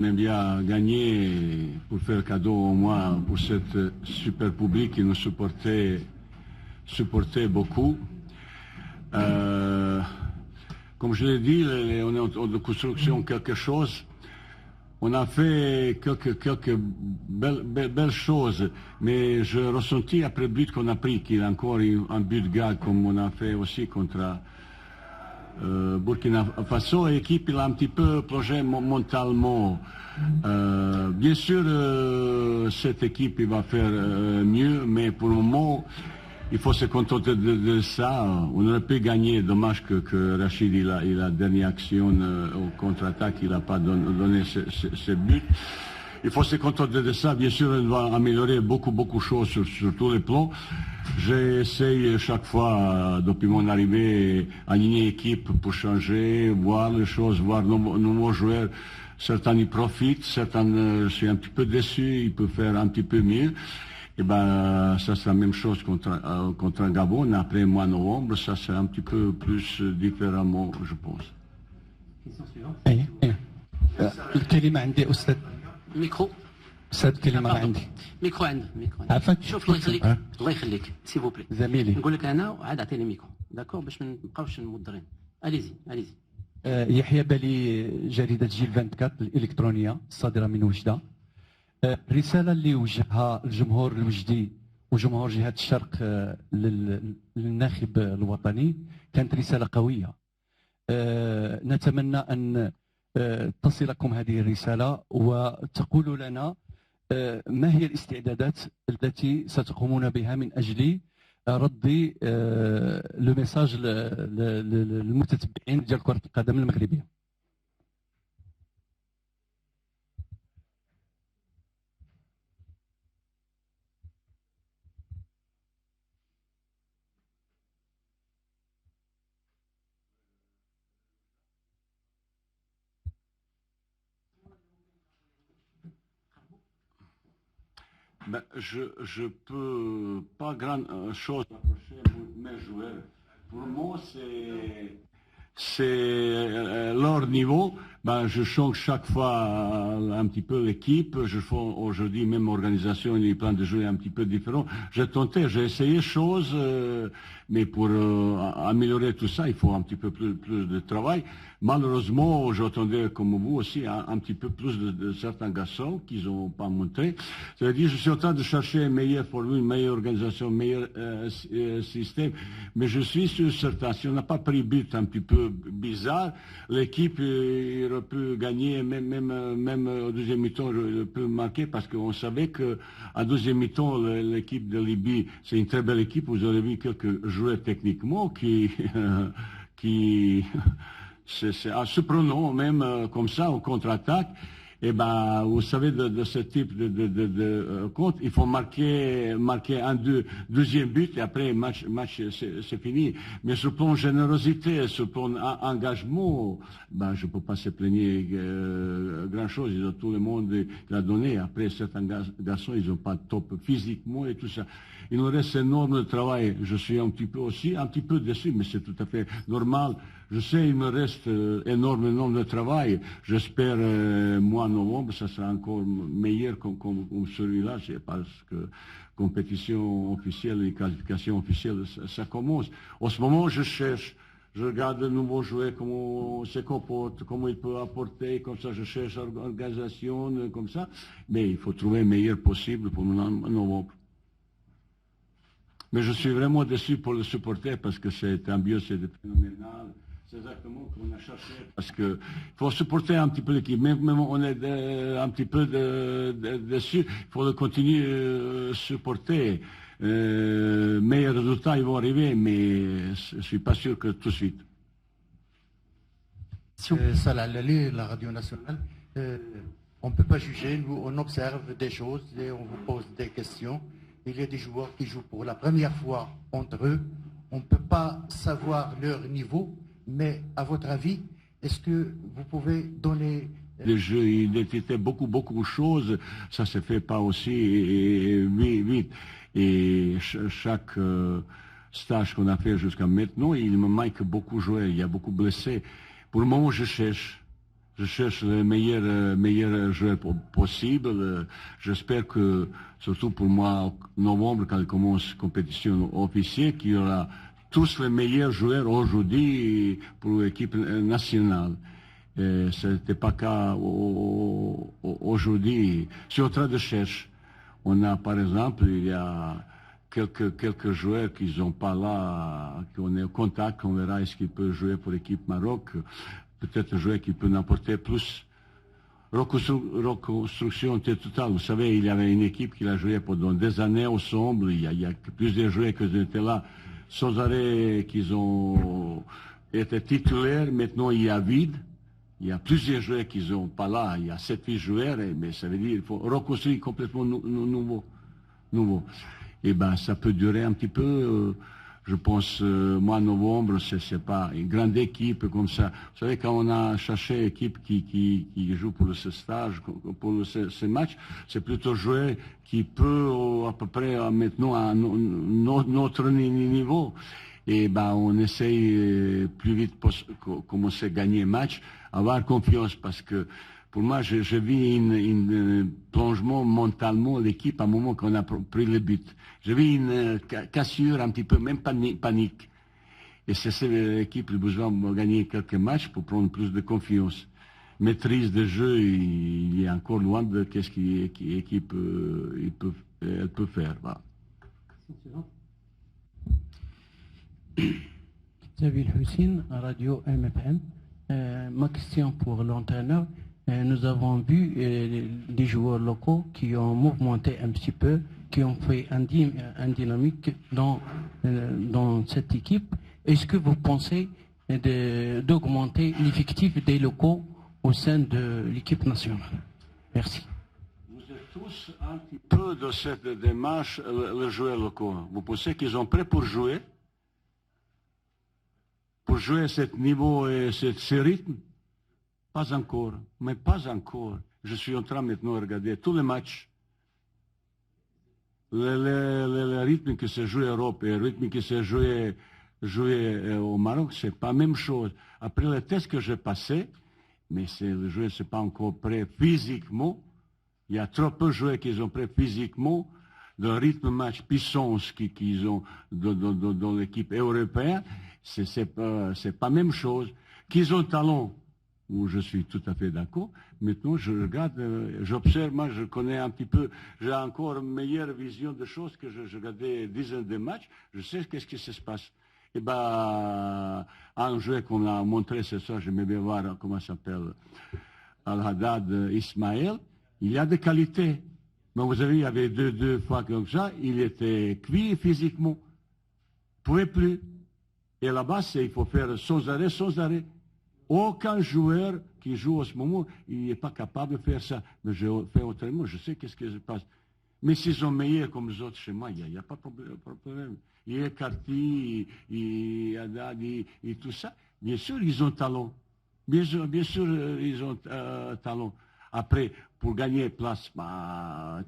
J'aime bien gagner pour faire cadeau au moins pour cette super public qui nous supportait beaucoup. Comme je l'ai dit, on est en train de construction quelque chose. On a fait quelques belles choses, mais je ressentis après le but qu'on a pris qu'il y a encore un but de gag comme on a fait aussi contre Burkina Faso. L'équipe il a un petit peu plongé mentalement. Bien sûr, cette équipe il va faire mieux, mais pour le moment, il faut se contenter de ça. On aurait pu gagner. Dommage que Rachid, il a dernière action au contre-attaque, il n'a pas donné ce but. Il faut se contenter de ça. Bien sûr, on va améliorer beaucoup de choses sur tous les plans. J'essaye chaque fois, depuis mon arrivée, aligner l'équipe pour changer, voir les choses, voir nos nouveaux joueurs. Certains y profitent, certains, je suis un petit peu déçu, ils peuvent faire un petit peu mieux. Et ben, ça c'est la même chose contre Gabon. Après mois de novembre, ça c'est un petit peu plus différemment, je pense. Question suivante. الكلمة عندي أستاذ. ميكرو. أستاذ الكلمة عندي. ميكرو عندك. عفاك. شوف الله يخليك الله يخليك سي فو بلي. زميلي. نقول لك أنا وعاد أعطيني ميكرو. داكور باش ما نبقاوش مضرين. أليزي. يحيى بالي جريدة جيل 24 الإلكترونية الصادرة من وجدة. الرسالة اللي وجهها الجمهور الوجدي وجمهور جهة الشرق للناخب الوطني كانت رسالة قوية. نتمنى أن تصلكم هذه الرسالة وتقولوا لنا ما هي الاستعدادات التي ستقومون بها من أجل رد لو ميساج للمتتبعين ديال كرة القدم المغربية. Ben, je peux pas grand chose approcher mes joueurs. Pour moi, c'est leur niveau. Ben, je change chaque fois un petit peu l'équipe. Je fais aujourd'hui même organisation, les plans de jeu un petit peu différents. J'ai essayé choses, mais pour améliorer tout ça, il faut un petit peu plus de travail. Malheureusement, j'attendais comme vous aussi un petit peu plus de certains garçons qu'ils n'ont pas montré. C'est-à-dire, je suis en train de chercher une meilleure formule, une meilleure organisation, un meilleur système. Mais je suis sur certain, si on n'a pas pris but un petit peu bizarre, l'équipe aurait pu gagner, même au deuxième mi-temps, il peut marquer parce qu'on savait qu'à deuxième mi-temps, l'équipe de Libye, c'est une très belle équipe. Vous avez vu quelques joueurs techniquement qui c'est surprenant même comme ça, au contre-attaque. Et ben, vous savez, de ce type de compte, il faut marquer deuxième but et après match c'est fini. Mais sur le plan générosité, sur le plan engagement, ben je peux pas se plaigner grand chose. Tout le monde l'a donné. Après certains garçons, ils ont pas top physiquement et tout ça. Il nous reste énorme travail. Je suis un petit peu déçu, mais c'est tout à fait normal. Je sais, il me reste énormément de travail. J'espère, mois de novembre, ça sera encore meilleur comme celui-là. C'est parce que compétition officielle et qualification officielle, ça commence. En ce moment, je cherche. Je regarde de nouveaux joueurs, comment se comportent, comment ils peuvent apporter, comme ça je cherche organisation, comme ça. Mais il faut trouver le meilleur possible pour novembre. Mais je suis vraiment déçu pour le supporter parce que c'est ambiance, c'est phénoménal. C'est exactement ce qu'on a cherché. Parce qu'il faut supporter un petit peu l'équipe. Même on est un petit peu déçu, il faut le continuer à supporter. Meilleurs résultats, ils vont arriver, mais je ne suis pas sûr que tout de suite. Salah Lali, la radio nationale. On ne peut pas juger, nous on observe des choses et on vous pose des questions. Il y a des joueurs qui jouent pour la première fois entre eux. On ne peut pas savoir leur niveau, mais à votre avis, est-ce que vous pouvez donner... Le jeu, il était beaucoup de choses. Ça ne se fait pas aussi vite. Et chaque stage qu'on a fait jusqu'à maintenant, il me manque beaucoup de joueurs. Il y a beaucoup de blessés. Pour le moment, je cherche. je cherche les meilleurs joueurs possibles. J'espère que, surtout pour moi, en novembre, quand il commence la compétition officielle, qu'il y aura tous les meilleurs joueurs aujourd'hui pour l'équipe nationale. Ce n'était pas le cas aujourd'hui. Je suis en train de chercher. On a, par exemple, il y a quelques joueurs qui ne sont pas là, qu'on est en contact, on verra est-ce qu'il peut jouer pour l'équipe Maroc. Peut-être un joueur qui peut apporter plus. Reconstruction totale. Vous savez, il y avait une équipe qui a joué pendant des années ensemble. Il y a plusieurs joueurs qui étaient là sans arrêt, qui ont été titulaires. Maintenant, il y a vide. Il y a plusieurs joueurs qui ne sont pas là. Il y a 7-8 joueurs, mais ça veut dire qu'il faut reconstruire complètement nouveau. Et ben, ça peut durer un petit peu. Je pense, mois de novembre, c'est pas une grande équipe comme ça. Vous savez, quand on a cherché une équipe qui joue pour ce stage, pour ce match, c'est plutôt jouer qui peut à peu près maintenant à notre niveau. Et ben, on essaye plus vite pour commencer à gagner un match, avoir confiance, parce que pour moi, je vis un plongement mentalement l'équipe à un moment qu'on a pris le but. Je vis une cassure un petit peu, même panique. Et c'est l'équipe qui a besoin de gagner quelques matchs pour prendre plus de confiance. Maîtrise de jeu, il est encore loin de ce qu'une équipe elle peut faire. Voilà. Xavier Hussein, Radio MFM. Ma question pour l'entraîneur. Nous avons vu des joueurs locaux qui ont mouvementé un petit peu, qui ont fait un dynamique dans cette équipe. Est-ce que vous pensez d'augmenter l'effectif des locaux au sein de l'équipe nationale? Merci. Vous êtes tous un petit peu dans cette démarche, les joueurs locaux. Vous pensez qu'ils sont prêts pour jouer à ce niveau et ce rythme? Pas encore, mais pas encore. Je suis en train maintenant de regarder tous les matchs. Le rythme qui se joue en Europe et le rythme qui se joué au Maroc, c'est pas la même chose. Après le test que j'ai passé, mais le joueur n'est pas encore prêt physiquement. Il y a trop peu de joueurs qui sont prêts physiquement. Le rythme match puissance qu'ils ont dans l'équipe européenne, c'est pas la même chose. Qu'ils ont talent, où je suis tout à fait d'accord. Maintenant, je regarde, j'observe, moi, je connais un petit peu, j'ai encore une meilleure vision des choses que je regardais 10 ans de matchs. Je sais qu'est-ce qui se passe. Et ben, un joueur qu'on a montré ce soir, je vais bien voir comment ça s'appelle, Al-Haddad Ismaël, il y a des qualités. Mais vous avez, il y avait deux fois comme ça, il était cuit physiquement. Il ne pouvait plus. Et là-bas, il faut faire sans arrêt. Aucun joueur qui joue en ce moment, il n'est pas capable de faire ça. Mais je fais autrement, je sais qu'est-ce qui se passe. Mais s'ils sont meilleurs comme les autres chez moi, il n'y a pas de problème. Il y a Carty, il y a Haddad, et tout ça. Bien sûr, ils ont talent. Bien sûr, ils ont talent. Après, pour gagner place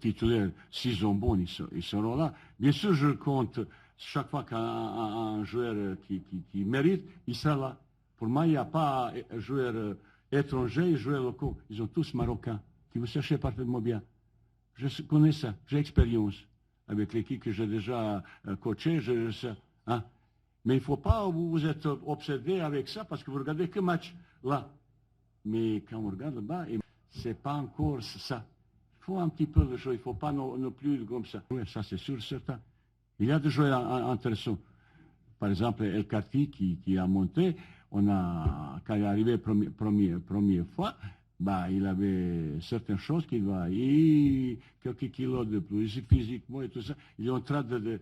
titulaire, s'ils sont bons, ils seront là. Bien sûr, je compte, chaque fois qu'un joueur qui mérite, il sera là. Pour moi, il n'y a pas joueurs étrangers et joueurs locaux. Ils sont tous marocains, qui vous cherchez parfaitement bien. Je connais ça, j'ai expérience avec l'équipe que j'ai déjà coachée. Hein. Mais il ne faut pas vous êtes obsédé avec ça parce que vous regardez que match là. Mais quand on regarde là-bas, ce n'est pas encore ça. Il faut un petit peu de choses, il ne faut pas non plus comme ça. Oui, ça c'est sûr, certain. Il y a des joueurs intéressants. Par exemple, El Kharti qui a monté, quand il est arrivé première fois, il avait certaines choses qu'il va, quelques kilos de plus, physiquement et tout ça. Il est en train de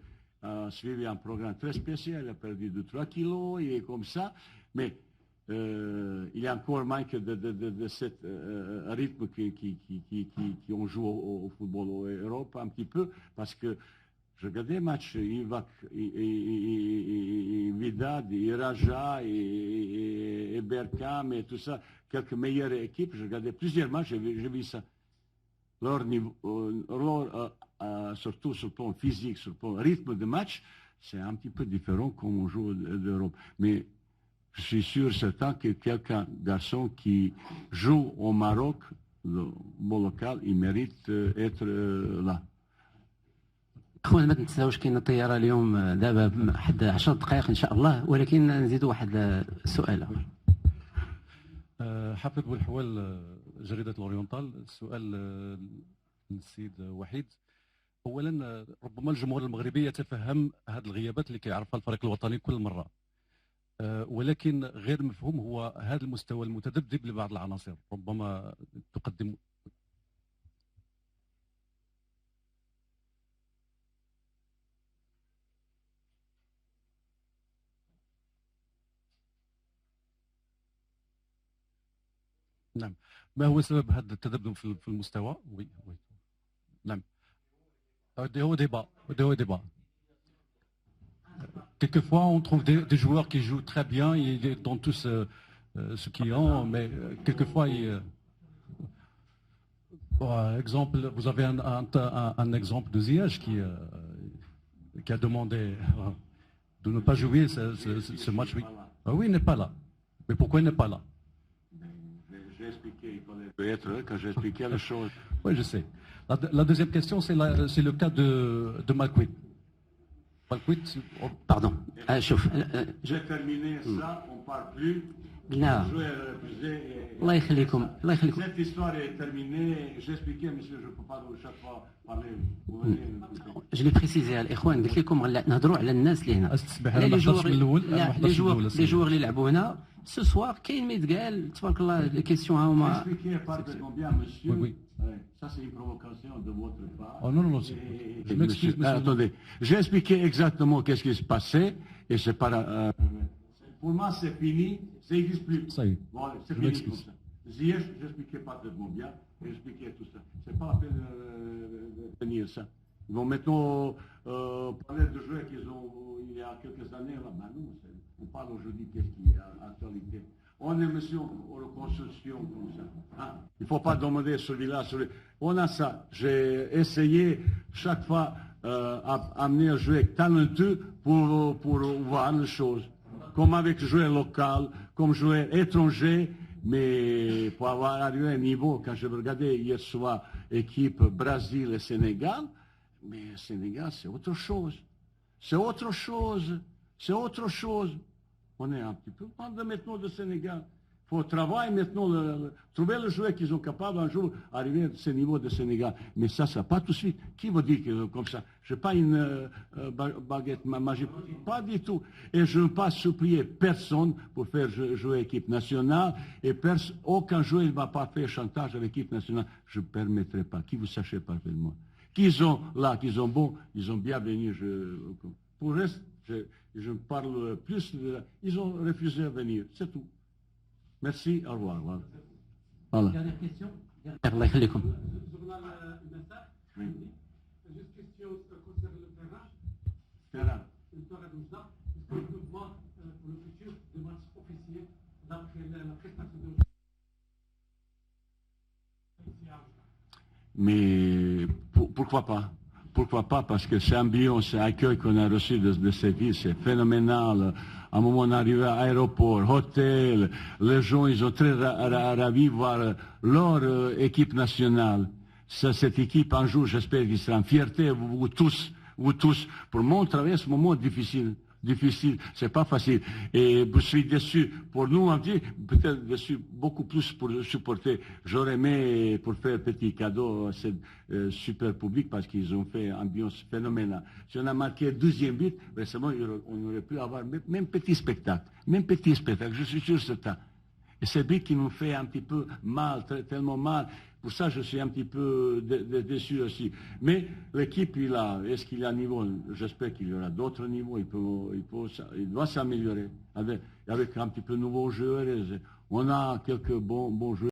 suivre un programme très spécial, il a perdu 2-3 kilos, il est comme ça, mais il y a encore manque de ce rythme qu'on joue au football en Europe un petit peu, parce que je regardais les matchs, Vidad, Raja, et Berkham et tout ça, quelques meilleures équipes. Je regardais plusieurs matchs, j'ai vu ça. Leur niveau, surtout sur le plan physique, sur le plan rythme de match, c'est un petit peu différent comme on joue d'Europe. Mais je suis sûr, certain que quelqu'un, garçon qui joue au Maroc, le bon local, il mérite être là. اخوان ما تنساوش كاين الطياره اليوم دابا واحد 10 دقائق ان شاء الله ولكن نزيدوا واحد السؤال اخر. حافظ بوالحوال جريدة الأورينتال. السؤال للسيد وحيد. أولا ربما الجمهور المغربي يتفهم هذه الغيابات اللي كيعرفها الفريق الوطني كل مرة، ولكن غير مفهوم هو هذا المستوى المتذبذب لبعض العناصر. ربما تقدم. نعم، ما هو سبب هذا التذبذب في المستوى؟ وي نعم، هو débat. Quelquefois, on trouve des joueurs qui jouent très bien, dans tous ce qu'ils ont, mais quelquefois, par exemple, vous avez un exemple de Ziyech qui a demandé de ne pas jouer ce match. Oui, oui, il n'est pas là. Mais pourquoi il n'est pas là? J'ai expliqué, il fallait être quand j'ai expliqué la chose. Oui, je sais. La deuxième question, c'est le cas de Malquit. Pardon. شوف. J'ai terminé ça, on ne parle plus. لا. الله يخليكم. Cette histoire est terminée. J'ai expliqué, monsieur, je ne peux pas chaque fois parler. Je l'ai précisé على الاخوان، قلت لكم نهضروا على الناس اللي هنا. لي جوغ اللي لعبوا هنا ce soir كاين ما يتقال تبارك الله لي كيسيون ها هما. Ça, c'est une provocation de votre part. Oh non, je m'excuse, monsieur. Attendez, j'ai expliqué exactement qu'est-ce qui se passait, et c'est pas. Pour moi, c'est fini, ça n'existe plus. Ça y est. Voilà, c'est fini comme ça. Ziyech, j'expliquais parfaitement bien, j'expliquais tout ça. C'est pas la peine de tenir ça. Ils vont maintenant parler de joueurs qu'ils ont il y a quelques années. Là. Ben non, on parle aujourd'hui qu'est-ce qui est à l'actualité. On est monsieur en reconstruction comme ça. Hein? Il ne faut pas demander celui-là, celui-là. On a ça. J'ai essayé chaque fois amener un joueur talentueux pour voir les choses. Comme avec joueur local, comme joueur étranger, mais pour avoir arrivé à un niveau, quand je regardais hier soir équipe Brésil et Sénégal, mais Sénégal c'est autre chose. C'est autre chose. C'est autre chose. On est un petit peu de maintenant de Sénégal. Il faut travailler maintenant, trouver le joueur qu'ils sont capables un jour d'arriver à ce niveau de Sénégal. Mais ça pas tout de suite. Qui vous dit que comme ça? Je n'ai pas une baguette magique. Pas du tout. Et je ne veux pas supplier personne pour faire jouer l'équipe nationale. Et aucun joueur ne va pas faire chantage à l'équipe nationale. Je ne permettrai pas. Qui vous sachez parfaitement. Qu'ils ont là, qu'ils ont bon, ils ont bien venu. Pour le reste, je parle plus. Ils ont refusé de venir. C'est tout. Merci, au revoir. Voilà. Dernière question. الله يخليكم. Oui. Juste question concernant le terrain. Terrain. Est-ce qu'on peut voir pour le futur des matchs officiels d'après la prestation de Mais pourquoi pas? Pourquoi pas? Parce que c'est ambiance, c'est accueil qu'on a reçu de cette ville, c'est phénoménal. À un moment, on est arrivé à l'aéroport, hôtel, les gens, ils sont très ravis de voir leur équipe nationale. Cette équipe, un jour, j'espère qu'ils seront en fierté, vous tous, pour mon travail, ce moment difficile, c'est pas facile. Et je suis déçu. Pour nous, on dit, peut-être déçu beaucoup plus pour supporter. J'aurais aimé pour faire un petit cadeau à ce super public parce qu'ils ont fait une ambiance phénoménale. Si on a marqué le 12e but, récemment, on aurait pu avoir même petit spectacle. Je suis sûr c'est ça. Et c'est lui qui nous fait un petit peu mal, tellement mal. Pour ça, je suis un petit peu déçu aussi. Mais l'équipe, est-ce qu'il y a un niveau? J'espère qu'il y aura d'autres niveaux. Il doit s'améliorer. Avec un petit peu de nouveaux joueurs. On a quelques bons joueurs.